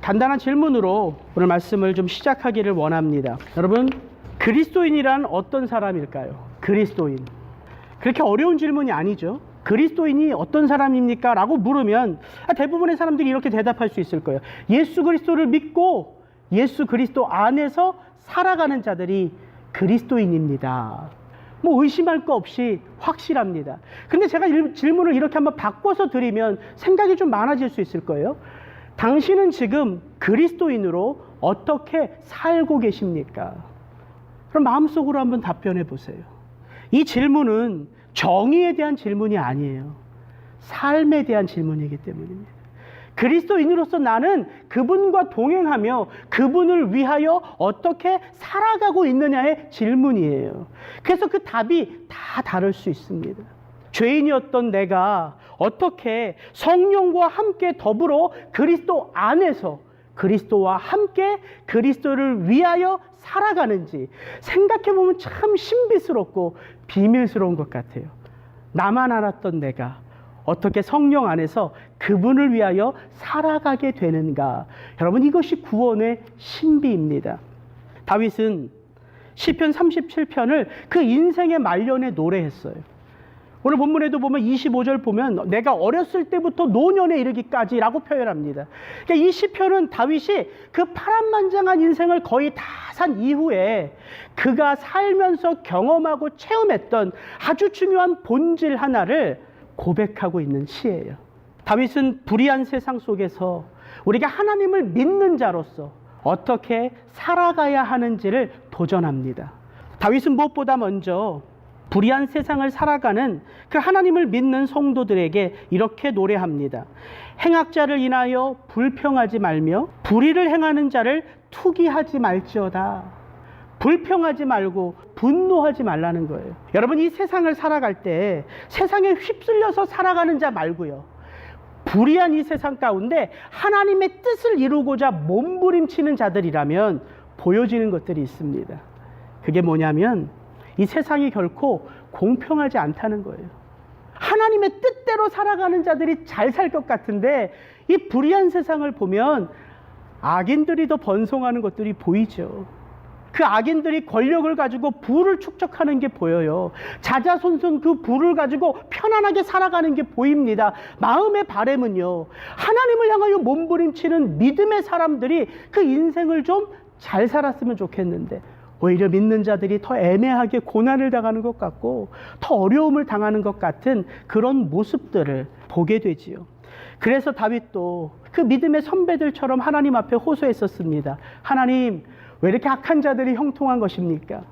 간단한 질문으로 오늘 말씀을 좀 시작하기를 원합니다. 여러분, 그리스도인이란 어떤 사람일까요? 그리스도인. 그렇게 어려운 질문이 아니죠. 그리스도인이 어떤 사람입니까? 라고 물으면 대부분의 사람들이 이렇게 대답할 수 있을 거예요. 예수 그리스도를 믿고 예수 그리스도 안에서 살아가는 자들이 그리스도인입니다. 뭐 의심할 거 없이 확실합니다. 근데 제가 질문을 이렇게 한번 바꿔서 드리면 생각이 좀 많아질 수 있을 거예요. 당신은 지금 그리스도인으로 어떻게 살고 계십니까? 그럼 마음속으로 한번 답변해 보세요. 이 질문은 정의에 대한 질문이 아니에요. 삶에 대한 질문이기 때문입니다. 그리스도인으로서 나는 그분과 동행하며 그분을 위하여 어떻게 살아가고 있느냐의 질문이에요. 그래서 그 답이 다 다를 수 있습니다. 죄인이었던 내가 어떻게 성령과 함께 더불어 그리스도 안에서 그리스도와 함께 그리스도를 위하여 살아가는지 생각해보면 참 신비스럽고 비밀스러운 것 같아요. 나만 알았던 내가 어떻게 성령 안에서 그분을 위하여 살아가게 되는가. 여러분, 이것이 구원의 신비입니다. 다윗은 시편 37편을 그 인생의 말년에 노래했어요. 오늘 본문에도 보면 25절 보면 내가 어렸을 때부터 노년에 이르기까지라고 표현합니다. 그러니까 이 시편은 다윗이 그 파란만장한 인생을 거의 다 산 이후에 그가 살면서 경험하고 체험했던 아주 중요한 본질 하나를 고백하고 있는 시예요. 다윗은 불의한 세상 속에서 우리가 하나님을 믿는 자로서 어떻게 살아가야 하는지를 도전합니다. 다윗은 무엇보다 먼저 불의한 세상을 살아가는 그 하나님을 믿는 성도들에게 이렇게 노래합니다. 행악자를 인하여 불평하지 말며 불의를 행하는 자를 투기하지 말지어다. 불평하지 말고 분노하지 말라는 거예요. 여러분, 이 세상을 살아갈 때 세상에 휩쓸려서 살아가는 자 말고요, 불의한 이 세상 가운데 하나님의 뜻을 이루고자 몸부림치는 자들이라면 보여지는 것들이 있습니다. 그게 뭐냐면 이 세상이 결코 공평하지 않다는 거예요. 하나님의 뜻대로 살아가는 자들이 잘 살 것 같은데 이 불의한 세상을 보면 악인들이 더 번성하는 것들이 보이죠. 그 악인들이 권력을 가지고 부를 축적하는 게 보여요. 자자손손 그 부를 가지고 편안하게 살아가는 게 보입니다. 마음의 바람은요, 하나님을 향하여 몸부림치는 믿음의 사람들이 그 인생을 좀 잘 살았으면 좋겠는데 오히려 믿는 자들이 더 애매하게 고난을 당하는 것 같고 더 어려움을 당하는 것 같은 그런 모습들을 보게 되지요. 그래서 다윗도 그 믿음의 선배들처럼 하나님 앞에 호소했었습니다. 하나님, 왜 이렇게 악한 자들이 형통한 것입니까?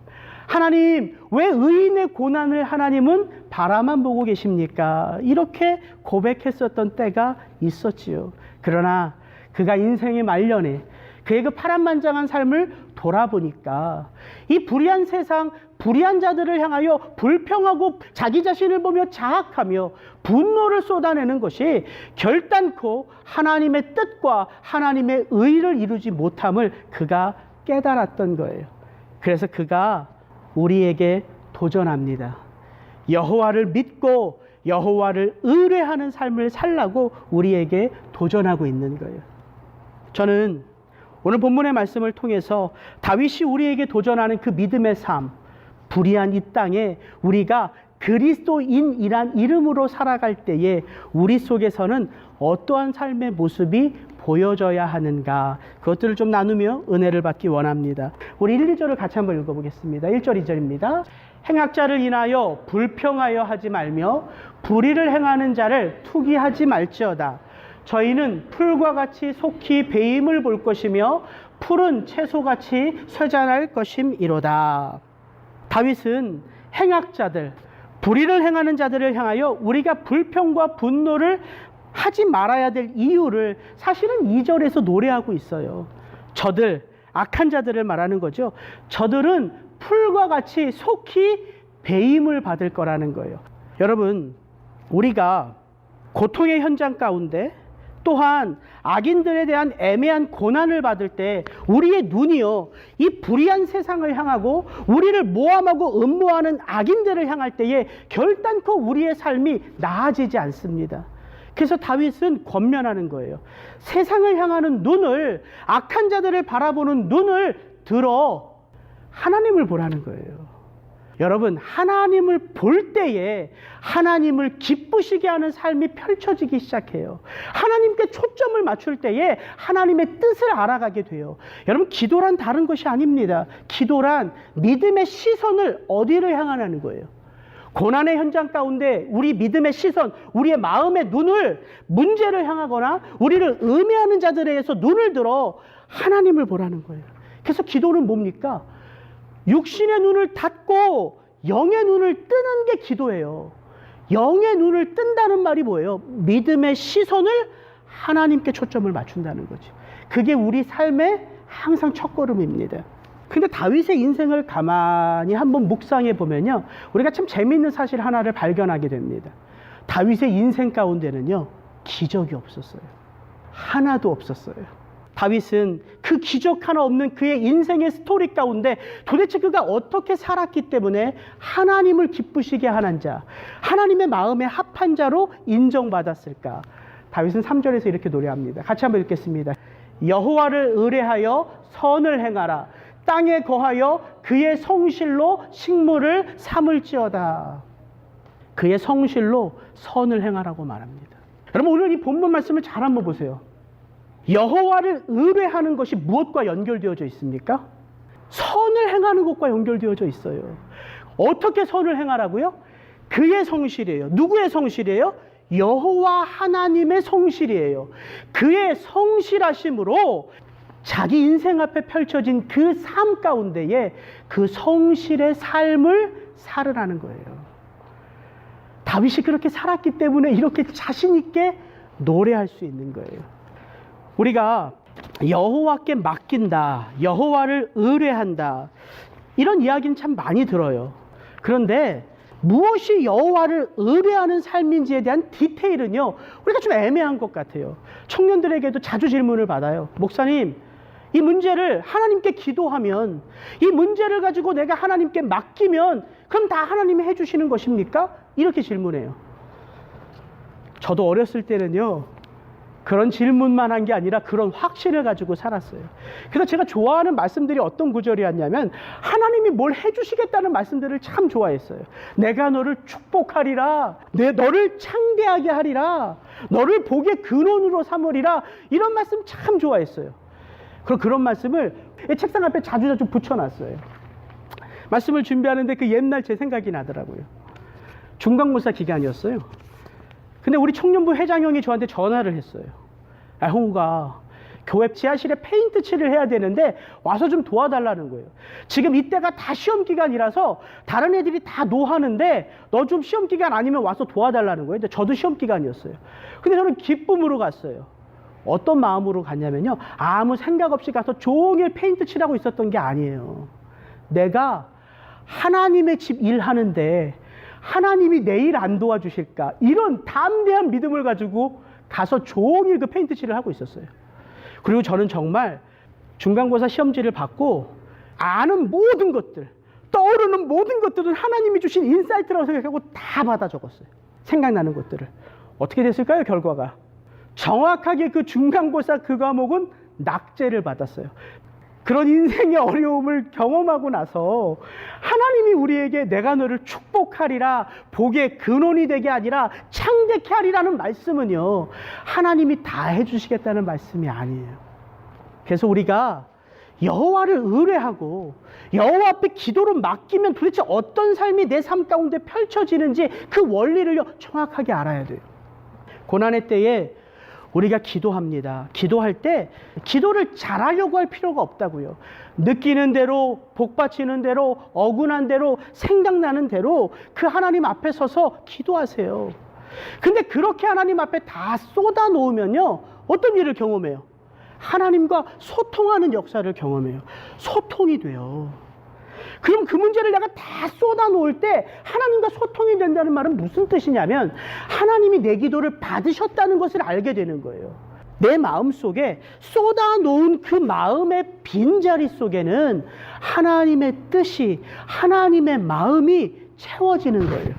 하나님, 왜 의인의 고난을 하나님은 바라만 보고 계십니까? 이렇게 고백했었던 때가 있었지요. 그러나 그가 인생의 말년에 그의 그 파란만장한 삶을 돌아보니까 이 불의한 세상, 불의한 자들을 향하여 불평하고 자기 자신을 보며 자학하며 분노를 쏟아내는 것이 결단코 하나님의 뜻과 하나님의 의를 이루지 못함을 그가 깨달았던 거예요. 그래서 그가 우리에게 도전합니다. 여호와를 믿고 여호와를 의뢰하는 삶을 살라고 우리에게 도전하고 있는 거예요. 저는 오늘 본문의 말씀을 통해서 다윗이 우리에게 도전하는 그 믿음의 삶, 불의한 이 땅에 우리가 그리스도인이란 이름으로 살아갈 때에 우리 속에서는 어떠한 삶의 모습이 보여져야 하는가, 그것들을 좀 나누며 은혜를 받기 원합니다. 우리 1, 2절을 같이 한번 읽어보겠습니다. 1절, 2절입니다. 행악자를 인하여 불평하여 하지 말며 불의를 행하는 자를 투기하지 말지어다. 저희는 풀과 같이 속히 배임을 볼 것이며 푸른 채소같이 쇠잔할 것임이로다. 다윗은 행악자들, 불의를 행하는 자들을 향하여 우리가 불평과 분노를 하지 말아야 될 이유를 사실은 2절에서 노래하고 있어요. 저들, 악한 자들을 말하는 거죠. 저들은 풀과 같이 속히 배임을 받을 거라는 거예요. 여러분, 우리가 고통의 현장 가운데 또한 악인들에 대한 애매한 고난을 받을 때 우리의 눈이요, 이 불의한 세상을 향하고 우리를 모함하고 음모하는 악인들을 향할 때에 결단코 우리의 삶이 나아지지 않습니다. 그래서 다윗은 권면하는 거예요. 세상을 향하는 눈을, 악한 자들을 바라보는 눈을 들어 하나님을 보라는 거예요. 여러분, 하나님을 볼 때에 하나님을 기쁘시게 하는 삶이 펼쳐지기 시작해요. 하나님께 초점을 맞출 때에 하나님의 뜻을 알아가게 돼요. 여러분, 기도란 다른 것이 아닙니다. 기도란 믿음의 시선을 어디를 향하는 거예요? 고난의 현장 가운데 우리 믿음의 시선, 우리의 마음의 눈을 문제를 향하거나 우리를 음해하는 자들에게서 눈을 들어 하나님을 보라는 거예요. 그래서 기도는 뭡니까? 육신의 눈을 닫고 영의 눈을 뜨는 게 기도예요. 영의 눈을 뜬다는 말이 뭐예요? 믿음의 시선을 하나님께 초점을 맞춘다는 거죠. 그게 우리 삶의 항상 첫걸음입니다. 근데 다윗의 인생을 가만히 한번 묵상해 보면요, 우리가 참 재미있는 사실 하나를 발견하게 됩니다. 다윗의 인생 가운데는요, 기적이 없었어요. 하나도 없었어요. 다윗은 그 기적 하나 없는 그의 인생의 스토리 가운데 도대체 그가 어떻게 살았기 때문에 하나님을 기쁘시게 하는 자, 하나님의 마음에 합한 자로 인정받았을까? 다윗은 3절에서 이렇게 노래합니다. 같이 한번 읽겠습니다. 여호와를 의뢰하여 선을 행하라. 땅에 거하여 그의 성실로 식물을 삼을지어다. 그의 성실로 선을 행하라고 말합니다. 여러분, 오늘 이 본문 말씀을 잘 한번 보세요. 여호와를 의뢰하는 것이 무엇과 연결되어져 있습니까? 선을 행하는 것과 연결되어져 있어요. 어떻게 선을 행하라고요? 그의 성실이에요. 누구의 성실이에요? 여호와 하나님의 성실이에요. 그의 성실하심으로 자기 인생 앞에 펼쳐진 그 삶 가운데에 그 성실의 삶을 살으라는 거예요. 다윗이 그렇게 살았기 때문에 이렇게 자신 있게 노래할 수 있는 거예요. 우리가 여호와께 맡긴다, 여호와를 의뢰한다, 이런 이야기는 참 많이 들어요. 그런데 무엇이 여호와를 의뢰하는 삶인지에 대한 디테일은요, 우리가 좀 애매한 것 같아요. 청년들에게도 자주 질문을 받아요. 목사님, 이 문제를 하나님께 기도하면, 이 문제를 가지고 내가 하나님께 맡기면 그럼 다 하나님이 해주시는 것입니까? 이렇게 질문해요. 저도 어렸을 때는요, 그런 질문만 한 게 아니라 그런 확신을 가지고 살았어요. 그래서 제가 좋아하는 말씀들이 어떤 구절이었냐면, 하나님이 뭘 해주시겠다는 말씀들을 참 좋아했어요. 내가 너를 축복하리라, 너를 창대하게 하리라, 너를 복의 근원으로 삼으리라, 이런 말씀 참 좋아했어요. 그런 말씀을 책상 앞에 자주자주 붙여놨어요. 말씀을 준비하는데 그 옛날 제 생각이 나더라고요. 중간고사 기간이었어요. 근데 우리 청년부 회장형이 저한테 전화를 했어요. 야, 형우가 교회 지하실에 페인트 칠을 해야 되는데 와서 좀 도와달라는 거예요. 지금 이때가 다 시험 기간이라서 다른 애들이 다 노하는데 너 좀 시험 기간 아니면 와서 도와달라는 거예요. 근데 저도 시험 기간이었어요. 근데 저는 기쁨으로 갔어요. 어떤 마음으로 갔냐면요, 아무 생각 없이 가서 종일 페인트 칠하고 있었던 게 아니에요. 내가 하나님의 집 일하는데 하나님이 내일 안 도와주실까, 이런 담대한 믿음을 가지고 가서 종일 그 페인트 칠을 하고 있었어요. 그리고 저는 정말 중간고사 시험지를 받고 아는 모든 것들, 떠오르는 모든 것들은 하나님이 주신 인사이트라고 생각하고 다 받아 적었어요. 생각나는 것들을. 어떻게 됐을까요, 결과가? 정확하게 그 중간고사 그 과목은 낙제를 받았어요. 그런 인생의 어려움을 경험하고 나서 하나님이 우리에게 내가 너를 축복하리라, 복의 근원이 되게 하리라, 창대케 하리라는 말씀은요, 하나님이 다 해주시겠다는 말씀이 아니에요. 그래서 우리가 여호와를 의뢰하고 여호와 앞에 기도를 맡기면 도대체 어떤 삶이 내 삶 가운데 펼쳐지는지 그 원리를 정확하게 알아야 돼요. 고난의 때에 우리가 기도합니다. 기도할 때 기도를 잘하려고 할 필요가 없다고요. 느끼는 대로, 복받치는 대로, 어긋난 대로, 생각나는 대로 그 하나님 앞에 서서 기도하세요. 근데 그렇게 하나님 앞에 다 쏟아 놓으면요, 어떤 일을 경험해요? 하나님과 소통하는 역사를 경험해요. 소통이 돼요. 그럼 그 문제를 내가 다 쏟아 놓을 때 하나님과 소통이 된다는 말은 무슨 뜻이냐면, 하나님이 내 기도를 받으셨다는 것을 알게 되는 거예요. 내 마음 속에 쏟아 놓은 그 마음의 빈자리 속에는 하나님의 뜻이, 하나님의 마음이 채워지는 거예요.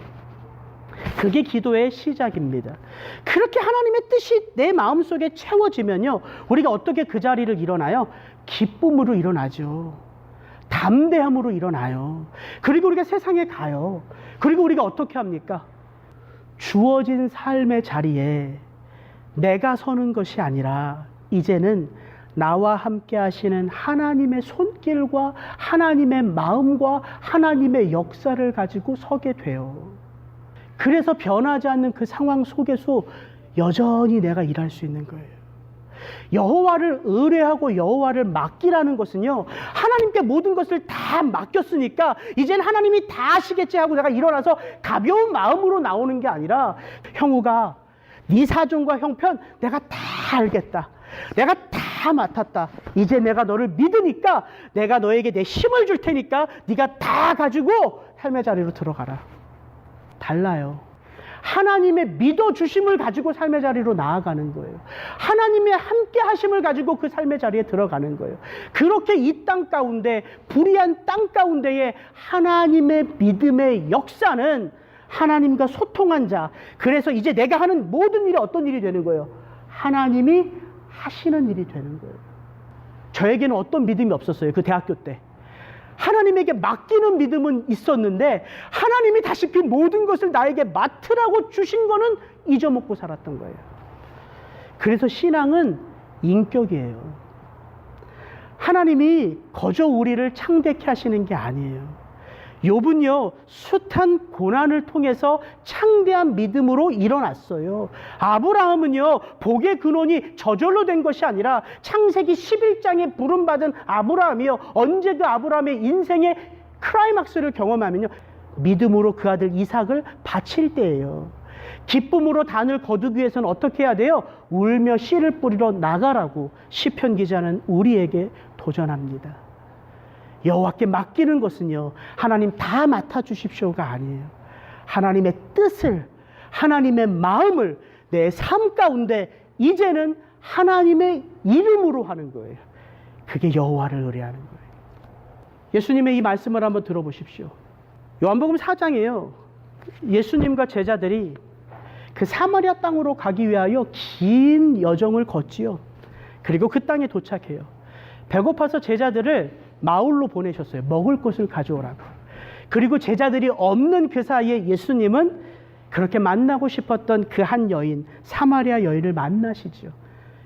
그게 기도의 시작입니다. 그렇게 하나님의 뜻이 내 마음속에 채워지면요, 우리가 어떻게 그 자리를 일어나요? 기쁨으로 일어나죠. 담대함으로 일어나요. 그리고 우리가 세상에 가요. 그리고 우리가 어떻게 합니까? 주어진 삶의 자리에 내가 서는 것이 아니라 이제는 나와 함께 하시는 하나님의 손길과 하나님의 마음과 하나님의 역사를 가지고 서게 돼요. 그래서 변하지 않는 그 상황 속에서 여전히 내가 일할 수 있는 거예요. 여호와를 의뢰하고 여호와를 맡기라는 것은요, 하나님께 모든 것을 다 맡겼으니까 이젠 하나님이 다 하시겠지 하고 내가 일어나서 가벼운 마음으로 나오는 게 아니라, 형우가 네 사정과 형편 내가 다 알겠다, 내가 다 맡았다, 이제 내가 너를 믿으니까 내가 너에게 내 힘을 줄 테니까 네가 다 가지고 삶의 자리로 들어가라. 달라요. 하나님의 믿어주심을 가지고 삶의 자리로 나아가는 거예요. 하나님의 함께 하심을 가지고 그 삶의 자리에 들어가는 거예요. 그렇게 이 땅 가운데, 불의한 땅 가운데에 하나님의 믿음의 역사는 하나님과 소통한 자, 그래서 이제 내가 하는 모든 일이 어떤 일이 되는 거예요? 하나님이 하시는 일이 되는 거예요. 저에게는 어떤 믿음이 없었어요. 그 대학교 때 하나님에게 맡기는 믿음은 있었는데, 하나님이 다시 그 모든 것을 나에게 맡으라고 주신 거는 잊어먹고 살았던 거예요. 그래서 신앙은 인격이에요. 하나님이 거저 우리를 창대케 하시는 게 아니에요. 욥은요, 숱한 고난을 통해서 창대한 믿음으로 일어났어요. 아브라함은요, 복의 근원이 저절로 된 것이 아니라 창세기 11장에 부름받은 아브라함이요, 언제 그 아브라함의 인생의 클라이막스를 경험하면요, 믿음으로 그 아들 이삭을 바칠 때예요. 기쁨으로 단을 거두기 위해서는 어떻게 해야 돼요? 울며 씨를 뿌리러 나가라고 시편 기자는 우리에게 도전합니다. 여호와께 맡기는 것은요, 하나님 다 맡아주십시오가 아니에요. 하나님의 뜻을, 하나님의 마음을 내 삶 가운데 이제는 하나님의 이름으로 하는 거예요. 그게 여호와를 의뢰하는 거예요. 예수님의 이 말씀을 한번 들어보십시오. 요한복음 4장이에요. 예수님과 제자들이 그 사마리아 땅으로 가기 위하여 긴 여정을 걷지요. 그리고 그 땅에 도착해요. 배고파서 제자들을 마을로 보내셨어요. 먹을 것을 가져오라고. 그리고 제자들이 없는 그 사이에 예수님은 그렇게 만나고 싶었던 그 한 여인, 사마리아 여인을 만나시죠.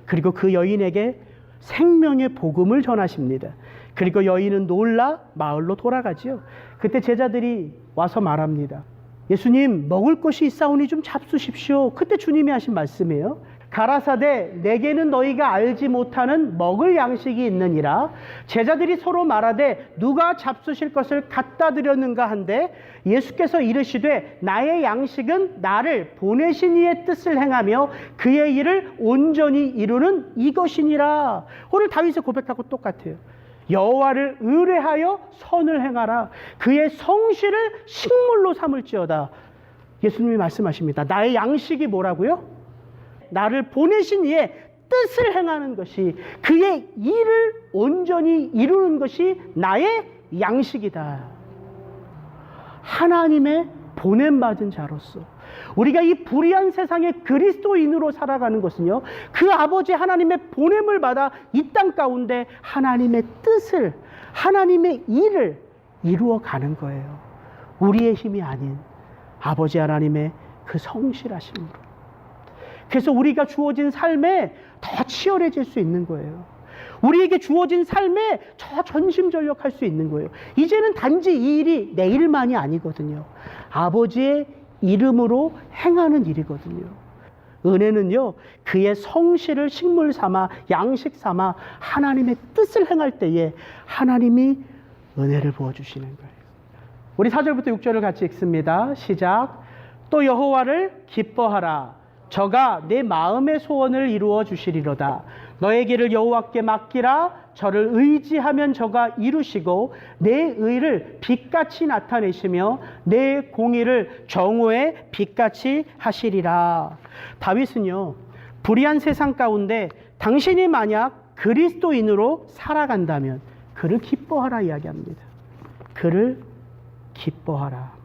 그리고 그 여인에게 생명의 복음을 전하십니다. 그리고 여인은 놀라 마을로 돌아가지요. 그때 제자들이 와서 말합니다. 예수님, 먹을 것이 있사오니 좀 잡수십시오. 그때 주님이 하신 말씀이에요. 가라사대 내게는 너희가 알지 못하는 먹을 양식이 있느니라. 제자들이 서로 말하되 누가 잡수실 것을 갖다 드렸는가 한데, 예수께서 이르시되 나의 양식은 나를 보내신 이의 뜻을 행하며 그의 일을 온전히 이루는 이것이니라. 오늘 다윗의 고백하고 똑같아요. 여호와를 의뢰하여 선을 행하라. 그의 성실을 식물로 삼을지어다. 예수님이 말씀하십니다. 나의 양식이 뭐라고요? 나를 보내신 이의 뜻을 행하는 것이, 그의 일을 온전히 이루는 것이 나의 양식이다. 하나님의 보냄받은 자로서 우리가 이 불의한 세상에 그리스도인으로 살아가는 것은요, 그 아버지 하나님의 보냄을 받아 이 땅 가운데 하나님의 뜻을, 하나님의 일을 이루어가는 거예요. 우리의 힘이 아닌 아버지 하나님의 그 성실하심으로. 그래서 우리가 주어진 삶에 더 치열해질 수 있는 거예요. 우리에게 주어진 삶에 더 전심전력할 수 있는 거예요. 이제는 단지 이 일이 내 일만이 아니거든요. 아버지의 이름으로 행하는 일이거든요. 은혜는요, 그의 성실을 식물 삼아, 양식 삼아 하나님의 뜻을 행할 때에 하나님이 은혜를 부어주시는 거예요. 우리 4절부터 6절을 같이 읽습니다. 시작. 또 여호와를 기뻐하라. 저가 내 마음의 소원을 이루어 주시리로다. 너의 길을 여호와께 맡기라. 저를 의지하면 저가 이루시고 내 의를 빛같이 나타내시며 내 공의를 정오의 빛같이 하시리라. 다윗은요, 불의한 세상 가운데 당신이 만약 그리스도인으로 살아간다면 그를 기뻐하라 이야기합니다. 그를 기뻐하라.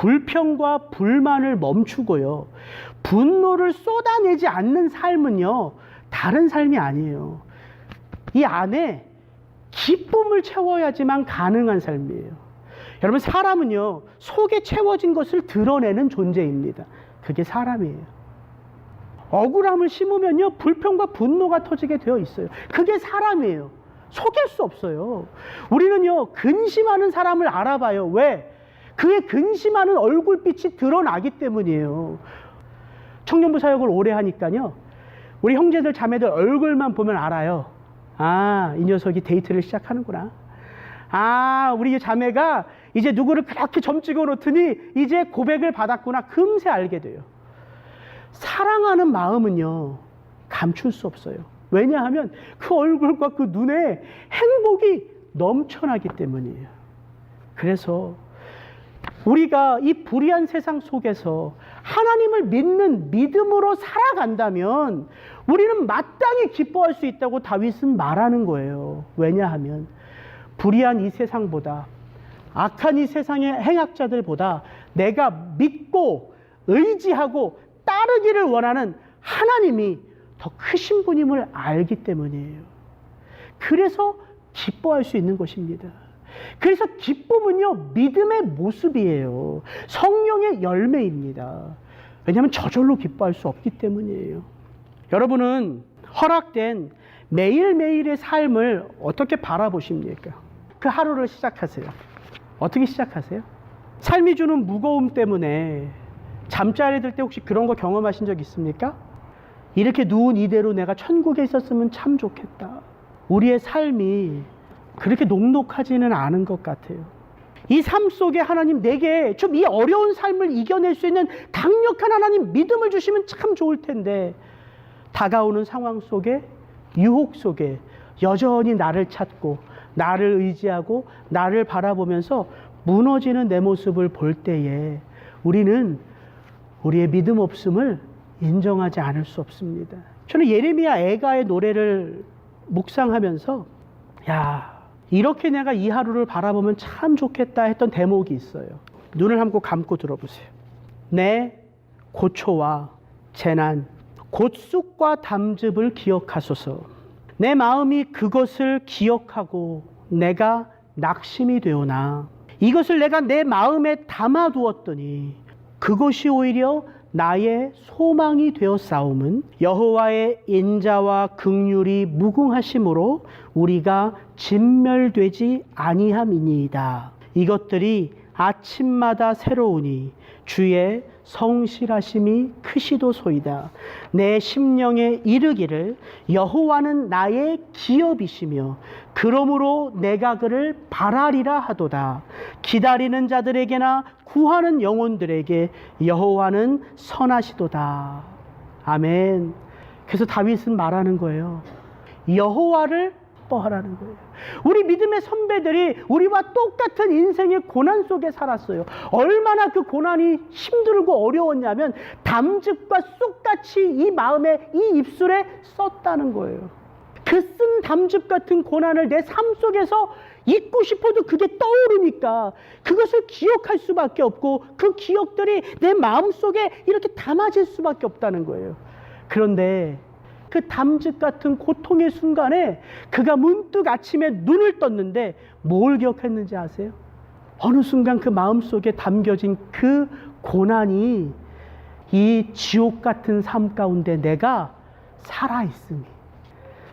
불평과 불만을 멈추고요. 분노를 쏟아내지 않는 삶은요, 다른 삶이 아니에요. 이 안에 기쁨을 채워야지만 가능한 삶이에요. 여러분, 사람은요, 속에 채워진 것을 드러내는 존재입니다. 그게 사람이에요. 억울함을 심으면요, 불평과 분노가 터지게 되어 있어요. 그게 사람이에요. 속일 수 없어요. 우리는요, 근심하는 사람을 알아봐요. 왜? 그의 근심하는 얼굴빛이 드러나기 때문이에요. 청년부 사역을 오래 하니까요, 우리 형제들 자매들 얼굴만 보면 알아요. 아, 이 녀석이 데이트를 시작하는구나. 아, 우리 자매가 이제 누구를 그렇게 점 찍어 놓더니 이제 고백을 받았구나. 금세 알게 돼요. 사랑하는 마음은요, 감출 수 없어요. 왜냐하면 그 얼굴과 그 눈에 행복이 넘쳐나기 때문이에요. 그래서 우리가 이 불의한 세상 속에서 하나님을 믿는 믿음으로 살아간다면 우리는 마땅히 기뻐할 수 있다고 다윗은 말하는 거예요. 왜냐하면 불의한 이 세상보다, 악한 이 세상의 행악자들보다 내가 믿고 의지하고 따르기를 원하는 하나님이 더 크신 분임을 알기 때문이에요. 그래서 기뻐할 수 있는 것입니다. 그래서 기쁨은요, 믿음의 모습이에요. 성령의 열매입니다. 왜냐하면 저절로 기뻐할 수 없기 때문이에요. 여러분은 허락된 매일매일의 삶을 어떻게 바라보십니까? 그 하루를 시작하세요. 어떻게 시작하세요? 삶이 주는 무거움 때문에 잠자리 들 때 혹시 그런 거 경험하신 적 있습니까? 이렇게 누운 이대로 내가 천국에 있었으면 참 좋겠다. 우리의 삶이 그렇게 녹록하지는 않은 것 같아요. 이 삶 속에 하나님 내게 좀 이 어려운 삶을 이겨낼 수 있는 강력한 하나님 믿음을 주시면 참 좋을 텐데, 다가오는 상황 속에, 유혹 속에 여전히 나를 찾고 나를 의지하고 나를 바라보면서 무너지는 내 모습을 볼 때에 우리는 우리의 믿음 없음을 인정하지 않을 수 없습니다. 저는 예레미야 애가의 노래를 묵상하면서 야, 이렇게 내가 이 하루를 바라보면 참 좋겠다 했던 대목이 있어요. 눈을 감고 들어보세요. 내 고초와 재난, 곶쑥과 담즙을 기억하소서. 내 마음이 그것을 기억하고 내가 낙심이 되오나 이것을 내가 내 마음에 담아두었더니 그것이 오히려 나의 소망이 되었사옴은 여호와의 인자와 긍휼이 무궁하심으로 우리가 진멸되지 아니함이니이다. 이것들이 아침마다 새로우니 주의 성실하심이 크시도소이다. 내 심령에 이르기를 여호와는 나의 기업이시며 그러므로 내가 그를 바라리라 하도다. 기다리는 자들에게나 구하는 영혼들에게 여호와는 선하시도다. 아멘. 그래서 다윗은 말하는 거예요. 여호와를 기뻐하라는 거예요. 우리 믿음의 선배들이 우리와 똑같은 인생의 고난 속에 살았어요. 얼마나 그 고난이 힘들고 어려웠냐면 담즙과 쑥같이 이 마음에, 이 입술에 썼다는 거예요. 그 쓴 담즙 같은 고난을 내 삶 속에서 잊고 싶어도 그게 떠오르니까 그것을 기억할 수밖에 없고 그 기억들이 내 마음속에 이렇게 담아질 수밖에 없다는 거예요. 그런데 그 담즙 같은 고통의 순간에 그가 문득 아침에 눈을 떴는데 뭘 기억했는지 아세요? 어느 순간 그 마음속에 담겨진 그 고난이 이 지옥 같은 삶 가운데 내가 살아있음이,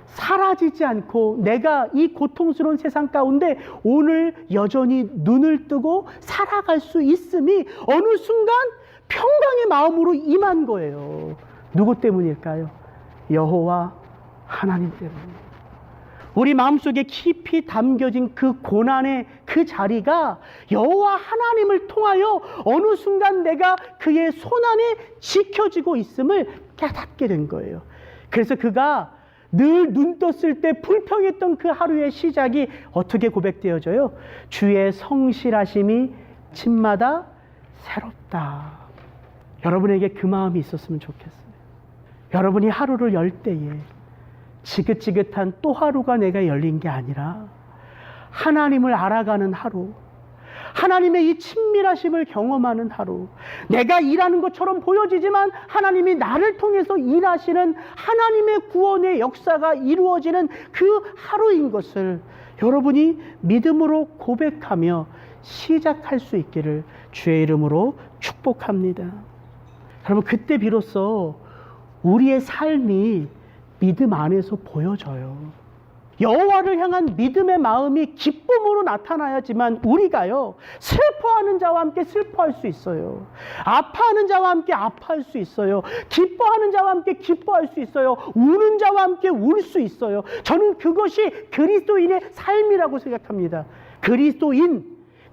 사라지지 않고 내가 이 고통스러운 세상 가운데 오늘 여전히 눈을 뜨고 살아갈 수 있음이 어느 순간 평강의 마음으로 임한 거예요. 누구 때문일까요? 여호와 하나님 때문에. 우리 마음속에 깊이 담겨진 그 고난의 그 자리가 여호와 하나님을 통하여 어느 순간 내가 그의 손안에 지켜지고 있음을 깨닫게 된 거예요. 그래서 그가 늘 눈 떴을 때 불평했던 그 하루의 시작이 어떻게 고백되어져요? 주의 성실하심이 아침마다 새롭다. 여러분에게 그 마음이 있었으면 좋겠어요. 여러분이 하루를 열 때에 지긋지긋한 또 하루가 내가 열린 게 아니라 하나님을 알아가는 하루, 하나님의 이 친밀하심을 경험하는 하루. 내가 일하는 것처럼 보여지지만 하나님이 나를 통해서 일하시는 하나님의 구원의 역사가 이루어지는 그 하루인 것을 여러분이 믿음으로 고백하며 시작할 수 있기를 주의 이름으로 축복합니다. 여러분, 그때 비로소 우리의 삶이 믿음 안에서 보여져요. 여호와를 향한 믿음의 마음이 기쁨으로 나타나야지만 우리가요, 슬퍼하는 자와 함께 슬퍼할 수 있어요. 아파하는 자와 함께 아파할 수 있어요. 기뻐하는 자와 함께 기뻐할 수 있어요. 우는 자와 함께 울 수 있어요. 저는 그것이 그리스도인의 삶이라고 생각합니다.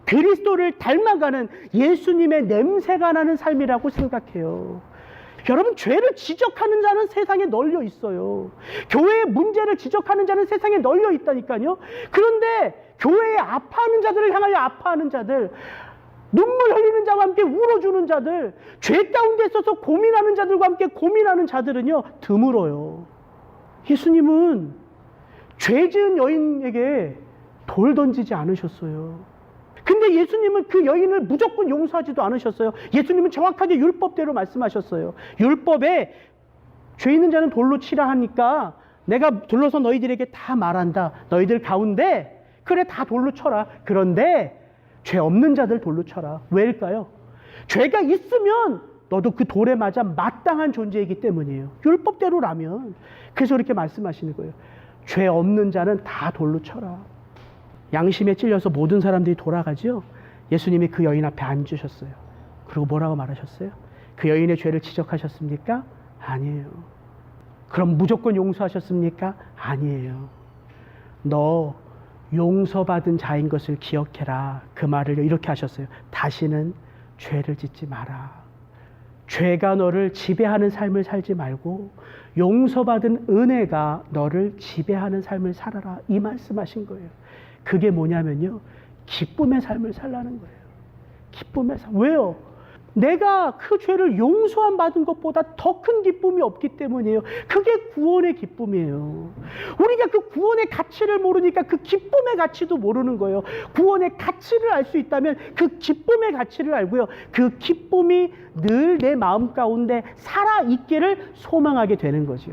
그리스도를 닮아가는 예수님의 냄새가 나는 삶이라고 생각해요. 여러분, 죄를 지적하는 자는 세상에 널려 있어요. 교회의 문제를 지적하는 자는 세상에 널려 있다니까요. 그런데 교회에 아파하는 자들을 향하여 아파하는 자들, 눈물 흘리는 자와 함께 울어주는 자들, 죄 가운데 있어서 고민하는 자들과 함께 고민하는 자들은요, 드물어요. 예수님은 죄 지은 여인에게 돌 던지지 않으셨어요. 근데 예수님은 그 여인을 무조건 용서하지도 않으셨어요. 예수님은 정확하게 율법대로 말씀하셨어요. 율법에 죄 있는 자는 돌로 치라 하니까 내가 둘러서 너희들에게 다 말한다. 너희들 가운데 그래 다 돌로 쳐라. 그런데 죄 없는 자들 돌로 쳐라. 왜일까요? 죄가 있으면 너도 그 돌에 맞아 마땅한 존재이기 때문이에요. 율법대로라면. 그래서 이렇게 말씀하시는 거예요. 죄 없는 자는 다 돌로 쳐라. 양심에 찔려서 모든 사람들이 돌아가죠. 예수님이 그 여인 앞에 앉으셨어요. 그리고 뭐라고 말하셨어요? 그 여인의 죄를 지적하셨습니까? 아니에요. 그럼 무조건 용서하셨습니까? 아니에요. 너 용서받은 자인 것을 기억해라. 그 말을 이렇게 하셨어요. 다시는 죄를 짓지 마라. 죄가 너를 지배하는 삶을 살지 말고 용서받은 은혜가 너를 지배하는 삶을 살아라. 이 말씀하신 거예요. 그게 뭐냐면요, 기쁨의 삶을 살라는 거예요. 기쁨의 삶. 왜요? 내가 그 죄를 용서함 받은 것보다 더 큰 기쁨이 없기 때문이에요. 그게 구원의 기쁨이에요. 우리가 그 구원의 가치를 모르니까 그 기쁨의 가치도 모르는 거예요. 구원의 가치를 알 수 있다면 그 기쁨의 가치를 알고요, 그 기쁨이 늘 내 마음 가운데 살아있기를 소망하게 되는 거죠.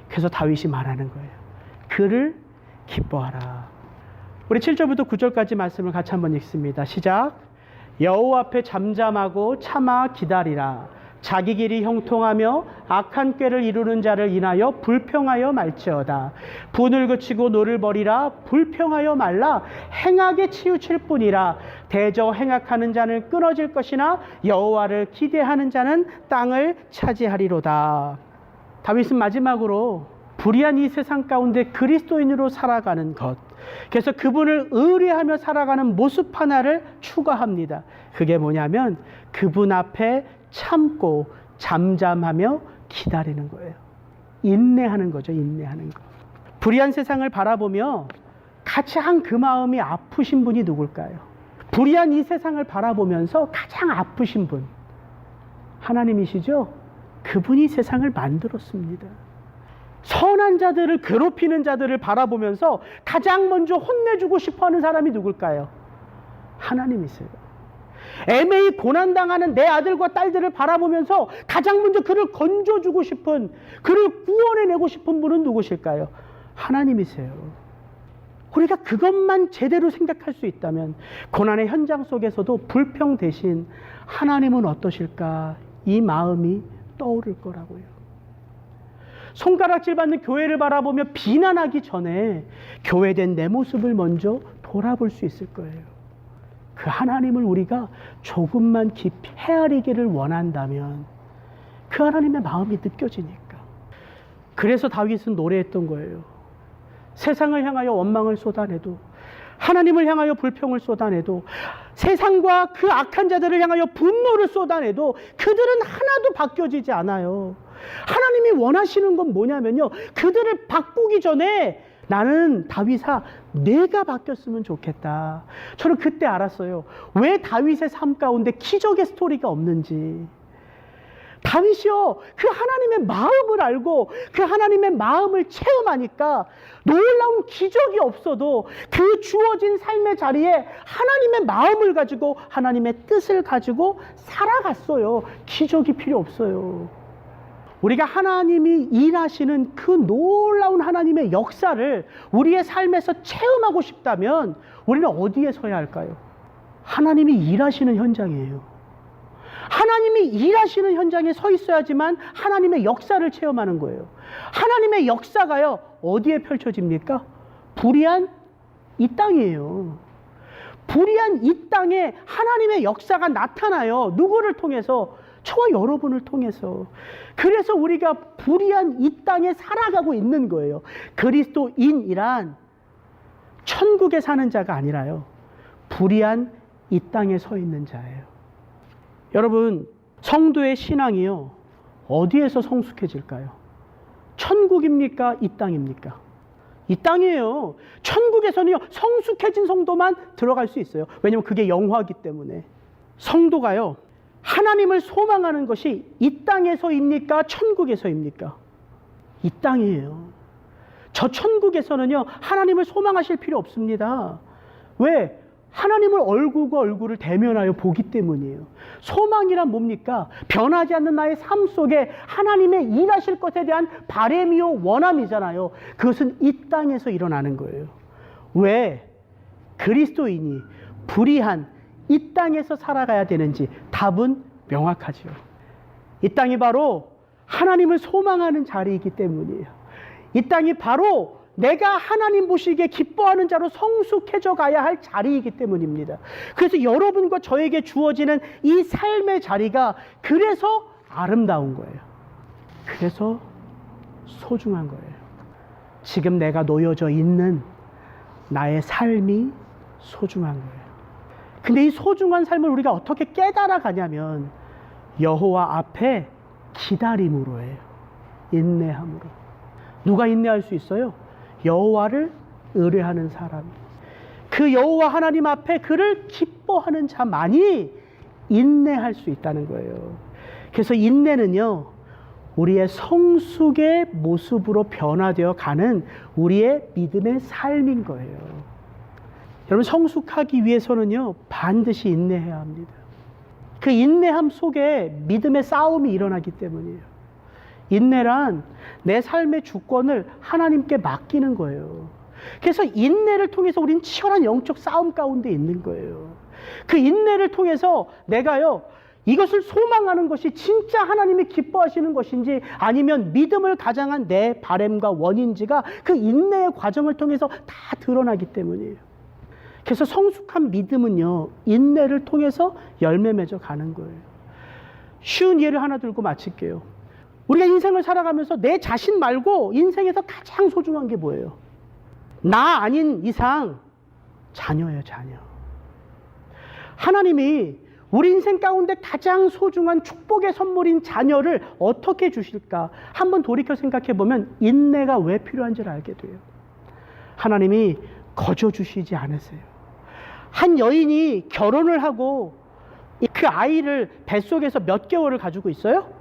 그래서 다윗이 말하는 거예요. 그를 기뻐하라. 우리 7절부터 9절까지 말씀을 같이 한번 읽습니다. 시작. 여호와 앞에 잠잠하고 참아 기다리라. 자기 길이 형통하며 악한 꾀를 이루는 자를 인하여 불평하여 말지어다. 분을 그치고 노를 버리라. 불평하여 말라. 행악에 치우칠 뿐이라. 대저 행악하는 자는 끊어질 것이나 여호와를 기대하는 자는 땅을 차지하리로다. 다윗은 마지막으로 불의한 이 세상 가운데 그리스도인으로 살아가는 것, 그래서 그분을 의뢰하며 살아가는 모습 하나를 추가합니다. 그게 뭐냐면 그분 앞에 참고 잠잠하며 기다리는 거예요. 인내하는 거죠. 인내하는 거. 불의한 세상을 바라보며 같이 한 그 마음이 아프신 분이 누굴까요? 불의한 이 세상을 바라보면서 가장 아프신 분, 하나님이시죠? 그분이 세상을 만들었습니다. 선한 자들을 괴롭히는 자들을 바라보면서 가장 먼저 혼내주고 싶어하는 사람이 누굴까요? 하나님이세요. 애매히 고난당하는 내 아들과 딸들을 바라보면서 가장 먼저 그를 건져주고 싶은, 그를 구원해내고 싶은 분은 누구실까요? 하나님이세요. 우리가 그것만 제대로 생각할 수 있다면 고난의 현장 속에서도 불평 대신 하나님은 어떠실까, 이 마음이 떠오를 거라고요. 손가락질 받는 교회를 바라보며 비난하기 전에 교회된 내 모습을 먼저 돌아볼 수 있을 거예요. 그 하나님을 우리가 조금만 깊이 헤아리기를 원한다면 그 하나님의 마음이 느껴지니까. 그래서 다윗은 노래했던 거예요. 세상을 향하여 원망을 쏟아내도, 하나님을 향하여 불평을 쏟아내도, 세상과 그 악한 자들을 향하여 분노를 쏟아내도 그들은 하나도 바뀌어지지 않아요. 하나님이 원하시는 건 뭐냐면요, 그들을 바꾸기 전에 나는 다윗아 내가 바뀌었으면 좋겠다. 저는 그때 알았어요. 왜 다윗의 삶 가운데 기적의 스토리가 없는지. 다윗이요, 그 하나님의 마음을 알고 그 하나님의 마음을 체험하니까 놀라운 기적이 없어도 그 주어진 삶의 자리에 하나님의 마음을 가지고 하나님의 뜻을 가지고 살아갔어요. 기적이 필요 없어요. 우리가 하나님이 일하시는 그 놀라운 하나님의 역사를 우리의 삶에서 체험하고 싶다면 우리는 어디에 서야 할까요? 하나님이 일하시는 현장이에요. 하나님이 일하시는 현장에 서 있어야지만 하나님의 역사를 체험하는 거예요. 하나님의 역사가요, 어디에 펼쳐집니까? 불의한 이 땅이에요. 불의한 이 땅에 하나님의 역사가 나타나요. 누구를 통해서? 저와 여러분을 통해서. 그래서 우리가 불의한 이 땅에 살아가고 있는 거예요. 그리스도인이란 천국에 사는 자가 아니라요, 불의한 이 땅에 서 있는 자예요. 여러분, 성도의 신앙이요, 어디에서 성숙해질까요? 천국입니까? 이 땅입니까? 이 땅이에요. 천국에서는요, 성숙해진 성도만 들어갈 수 있어요. 왜냐하면 그게 영화이기 때문에. 성도가요, 하나님을 소망하는 것이 이 땅에서입니까? 천국에서입니까? 이 땅이에요. 저 천국에서는요, 하나님을 소망하실 필요 없습니다. 왜? 하나님을 얼굴과 얼굴을 대면하여 보기 때문이에요. 소망이란 뭡니까? 변하지 않는 나의 삶 속에 하나님의 일하실 것에 대한 바람이요, 원함이잖아요. 그것은 이 땅에서 일어나는 거예요. 왜 그리스도인이 불의한 이 땅에서 살아가야 되는지 답은 명확하죠. 이 땅이 바로 하나님을 소망하는 자리이기 때문이에요. 이 땅이 바로 내가 하나님 보시기에 기뻐하는 자로 성숙해져 가야 할 자리이기 때문입니다. 그래서 여러분과 저에게 주어지는 이 삶의 자리가 그래서 아름다운 거예요. 그래서 소중한 거예요. 지금 내가 놓여져 있는 나의 삶이 소중한 거예요. 근데 이 소중한 삶을 우리가 어떻게 깨달아 가냐면 여호와 앞에 기다림으로 해요. 인내함으로. 누가 인내할 수 있어요? 여호와를 의뢰하는 사람이. 그 여호와 하나님 앞에 그를 기뻐하는 자만이 인내할 수 있다는 거예요. 그래서 인내는요, 우리의 성숙의 모습으로 변화되어 가는 우리의 믿음의 삶인 거예요. 여러분, 성숙하기 위해서는요, 반드시 인내해야 합니다. 그 인내함 속에 믿음의 싸움이 일어나기 때문이에요. 인내란 내 삶의 주권을 하나님께 맡기는 거예요. 그래서 인내를 통해서 우리는 치열한 영적 싸움 가운데 있는 거예요. 그 인내를 통해서 내가요, 이것을 소망하는 것이 진짜 하나님이 기뻐하시는 것인지 아니면 믿음을 가장한 내 바램과 원인지가 그 인내의 과정을 통해서 다 드러나기 때문이에요. 그래서 성숙한 믿음은요, 인내를 통해서 열매 맺어 가는 거예요. 쉬운 예를 하나 들고 마칠게요. 우리가 인생을 살아가면서 내 자신 말고 인생에서 가장 소중한 게 뭐예요? 나 아닌 이상 자녀예요, 자녀. 하나님이 우리 인생 가운데 가장 소중한 축복의 선물인 자녀를 어떻게 주실까? 한번 돌이켜 생각해 보면 인내가 왜 필요한지를 알게 돼요. 하나님이 거저 주시지 않으세요. 한 여인이 결혼을 하고 그 아이를 뱃속에서 몇 개월을 가지고 있어요?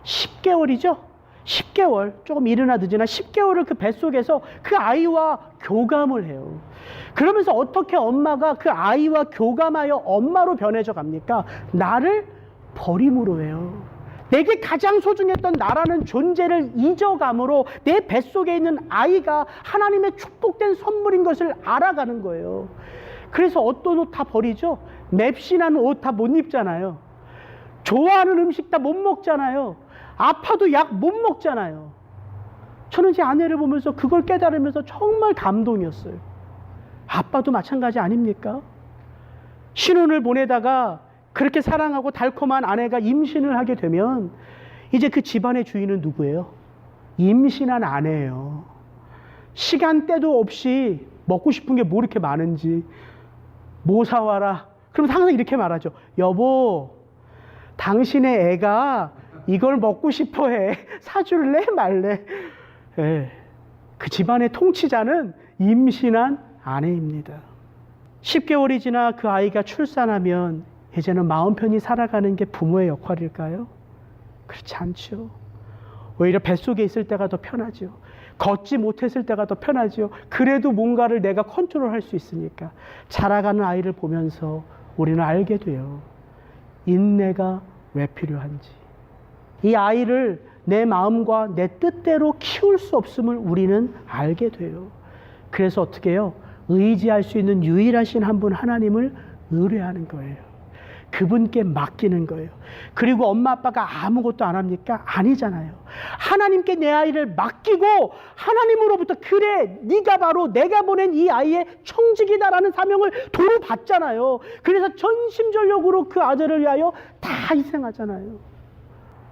10개월이죠? 10개월, 조금 이르나 늦으나 10개월을 그 뱃속에서 그 아이와 교감을 해요. 그러면서 어떻게 엄마가 그 아이와 교감하여 엄마로 변해져 갑니까? 나를 버림으로 해요. 내게 가장 소중했던 나라는 존재를 잊어감으로 내 뱃속에 있는 아이가 하나님의 축복된 선물인 것을 알아가는 거예요. 그래서 어떤 옷 다 버리죠? 맵신한 옷 다 못 입잖아요. 좋아하는 음식 다 못 먹잖아요. 아파도 약 못 먹잖아요. 저는 제 아내를 보면서 그걸 깨달으면서 정말 감동이었어요. 아빠도 마찬가지 아닙니까? 신혼을 보내다가 그렇게 사랑하고 달콤한 아내가 임신을 하게 되면 이제 그 집안의 주인은 누구예요? 임신한 아내예요. 시간대도 없이 먹고 싶은 게 뭐 이렇게 많은지 뭐 사와라. 그럼 항상 이렇게 말하죠. 여보, 당신의 애가 이걸 먹고 싶어 해. 사줄래 말래? 예. 그 집안의 통치자는 임신한 아내입니다. 10개월이 지나 그 아이가 출산하면 이제는 마음 편히 살아가는 게 부모의 역할일까요? 그렇지 않죠. 오히려 뱃속에 있을 때가 더 편하죠. 걷지 못했을 때가 더 편하죠. 그래도 뭔가를 내가 컨트롤할 수 있으니까. 자라가는 아이를 보면서 우리는 알게 돼요. 인내가 왜 필요한지. 이 아이를 내 마음과 내 뜻대로 키울 수 없음을 우리는 알게 돼요. 그래서 어떻게 해요? 의지할 수 있는 유일하신 한 분 하나님을 의뢰하는 거예요. 그분께 맡기는 거예요. 그리고 엄마 아빠가 아무것도 안 합니까? 아니잖아요. 하나님께 내 아이를 맡기고 하나님으로부터 그래 네가 바로 내가 보낸 이 아이의 청직이다라는 사명을 도로 받잖아요. 그래서 전심전력으로 그 아들을 위하여 다 희생하잖아요.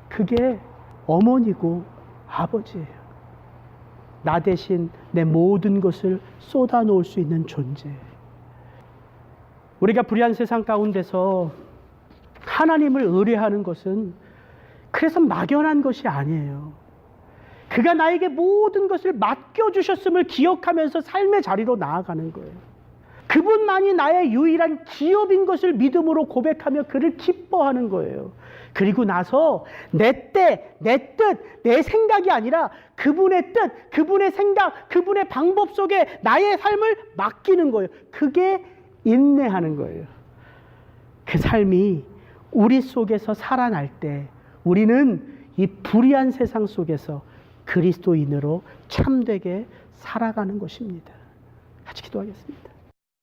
그게 어머니고 아버지예요. 나 대신 내 모든 것을 쏟아놓을 수 있는 존재. 우리가 불의한 세상 가운데서 하나님을 의뢰하는 것은 그래서 막연한 것이 아니에요. 그가 나에게 모든 것을 맡겨주셨음을 기억하면서 삶의 자리로 나아가는 거예요. 그분만이 나의 유일한 기업인 것을 믿음으로 고백하며 그를 기뻐하는 거예요. 그리고 나서 내 때, 내 뜻, 내 생각이 아니라 그분의 뜻, 그분의 생각, 그분의 방법 속에 나의 삶을 맡기는 거예요. 그게 인내하는 거예요. 그 삶이 우리 속에서 살아날 때 우리는 이 불의한 세상 속에서 그리스도인으로 참되게 살아가는 것입니다. 같이 기도하겠습니다.